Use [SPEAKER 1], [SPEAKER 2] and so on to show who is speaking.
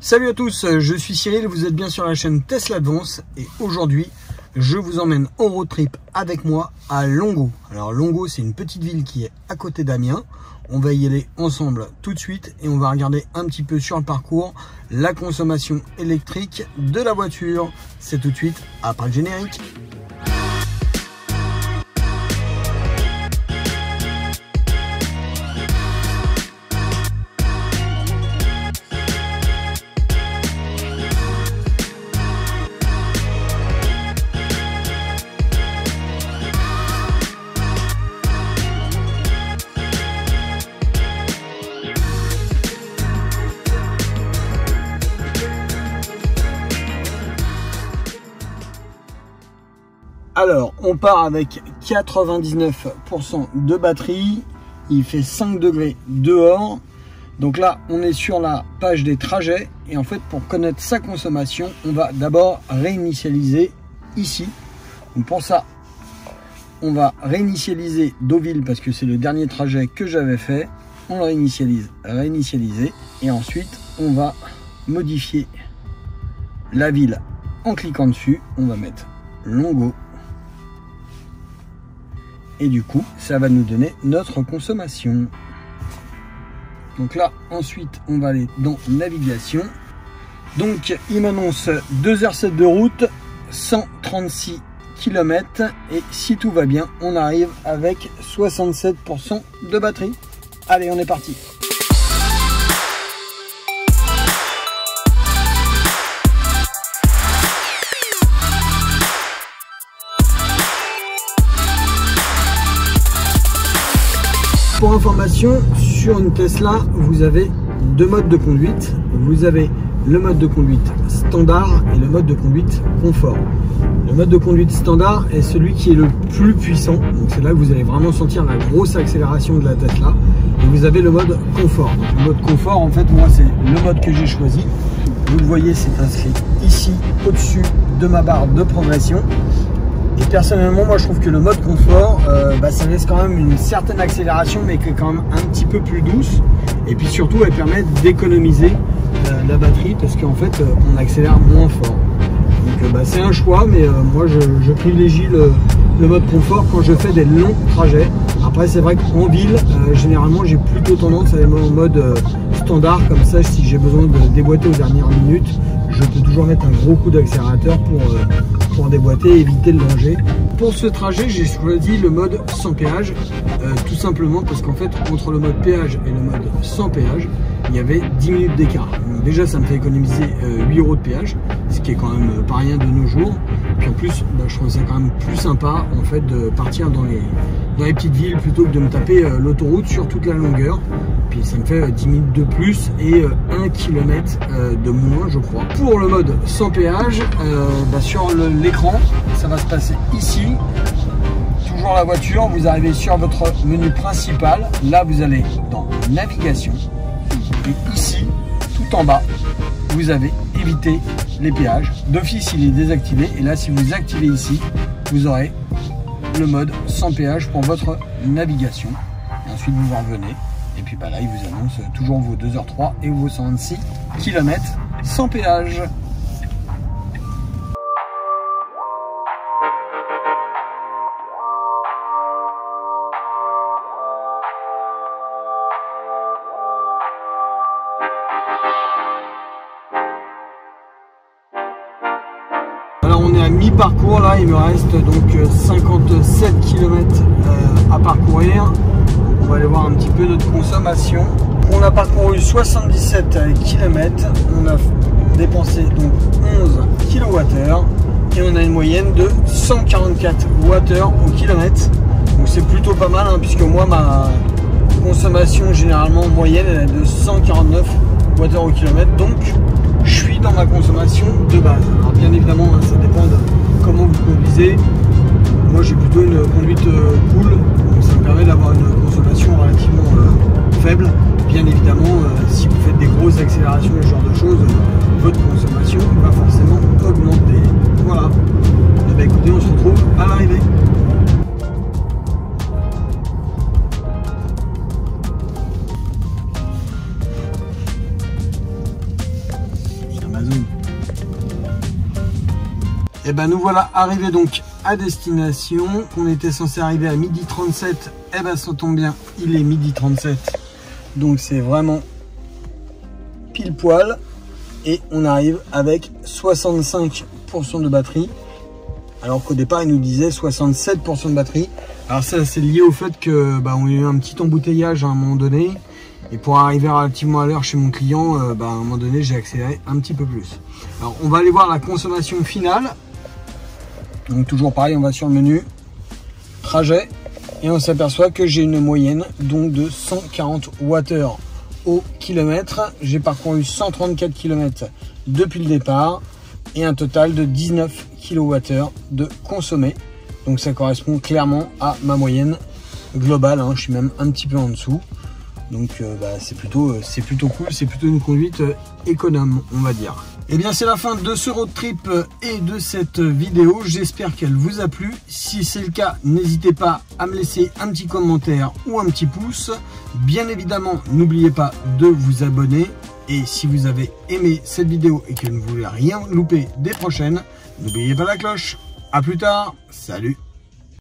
[SPEAKER 1] Salut à tous, je suis Cyril, vous êtes bien sur la chaîne Tesla Advance et aujourd'hui je vous emmène en road trip avec moi à Longo. Alors Longo, c'est une petite ville qui est à côté d'Amiens. On va y aller ensemble tout de suite et on va regarder un petit peu sur le parcours la consommation électrique de la voiture. C'est tout de suite après le générique. Alors, on part avec 99% de batterie, il fait 5 degrés dehors. Donc là, on est sur la page des trajets. Et en fait, pour connaître sa consommation, on va d'abord réinitialiser ici. Donc pour ça, on va réinitialiser Deauville parce que c'est le dernier trajet que j'avais fait. On le réinitialiser. Et ensuite, on va modifier la ville en cliquant dessus. On va mettre Longo. Et du coup, ça va nous donner notre consommation. Donc là, ensuite, on va aller dans navigation. Donc, il m'annonce 2h07 de route, 136 km. Et si tout va bien, on arrive avec 67% de batterie. Allez, on est parti. Pour information, sur une Tesla, vous avez deux modes de conduite. Vous avez le mode de conduite standard et le mode de conduite confort. Le mode de conduite standard est celui qui est le plus puissant. Donc c'est là que vous allez vraiment sentir la grosse accélération de la Tesla. Et vous avez le mode confort. Donc, le mode confort, en fait, moi, c'est le mode que j'ai choisi. Vous le voyez, c'est inscrit ici, au-dessus de ma barre de progression. Et personnellement, moi je trouve que le mode confort, ça laisse quand même une certaine accélération, mais qui est quand même un petit peu plus douce. Et puis surtout, elle permet d'économiser la batterie parce qu'en fait, on accélère moins fort. Donc c'est un choix, mais moi je privilégie le mode confort quand je fais des longs trajets. Après, c'est vrai qu'en ville, généralement, j'ai plutôt tendance à aller en mode standard. Comme ça, si j'ai besoin de déboîter aux dernières minutes, je peux toujours mettre un gros coup d'accélérateur pour déboîter et éviter le danger. Pour ce trajet, j'ai choisi le mode sans péage, tout simplement parce qu'en fait, entre le mode péage et le mode sans péage, il y avait 10 minutes d'écart. Déjà, ça me fait économiser 8 € de péage, ce qui est quand même pas rien de nos jours. Puis en plus, je trouve ça quand même plus sympa en fait de partir dans les petites villes plutôt que de me taper l'autoroute sur toute la longueur. Puis ça me fait 10 minutes de plus et 1 km de moins, je crois. Pour le mode sans péage, sur l'écran, ça va se passer ici. Toujours la voiture, vous arrivez sur votre menu principal. Là, vous allez dans navigation. Et ici, tout en bas, vous avez éviter les péages. D'office, il est désactivé. Et là, si vous activez ici, vous aurez le mode sans péage pour votre navigation. Et ensuite, vous revenez. Et puis là, il vous annonce toujours vos 2h03 et vos 126 km sans péage. Alors on est à mi-parcours là, il me reste donc 57 km à parcourir. On va aller voir un petit peu notre consommation. On a parcouru 77 km, on a dépensé donc 11 kWh et on a une moyenne de 144 Wh au kilomètre. Donc c'est plutôt pas mal hein, puisque moi ma consommation généralement moyenne elle est de 149 Wh au kilomètre. Donc je suis dans ma consommation de base. Alors bien évidemment ça dépend de comment vous conduisez. Moi j'ai plutôt une conduite cool, donc ça me permet d'avoir une consommation relativement faible. Bien évidemment, si vous faites des grosses accélérations, ce genre de choses, votre consommation va forcément augmenter. Voilà. Et bien écoutez, on se retrouve à l'arrivée. Amazon. Et ben nous voilà arrivés donc à destination. On était censé arriver à 12h37. Et ben ça tombe bien, il est 12h37. Donc c'est vraiment pile poil. Et on arrive avec 65% de batterie. Alors qu'au départ il nous disait 67% de batterie. Alors ça c'est lié au fait que on a eu un petit embouteillage à un moment donné. Et pour arriver relativement à l'heure chez mon client, à un moment donné, j'ai accéléré un petit peu plus. Alors, on va aller voir la consommation finale. Donc, toujours pareil, on va sur le menu trajet. Et on s'aperçoit que j'ai une moyenne donc de 140 Wh au kilomètre. J'ai parcouru 134 km depuis le départ. Et un total de 19 kWh de consommé. Donc, ça correspond clairement à ma moyenne globale. Je suis même un petit peu en dessous. Donc c'est plutôt cool, c'est plutôt une conduite économe, on va dire. Et bien c'est la fin de ce road trip et de cette vidéo. J'espère qu'elle vous a plu. Si c'est le cas, n'hésitez pas à me laisser un petit commentaire ou un petit pouce. Bien évidemment, n'oubliez pas de vous abonner. Et si vous avez aimé cette vidéo et que vous ne voulez rien louper des prochaines, n'oubliez pas la cloche. A plus tard, salut!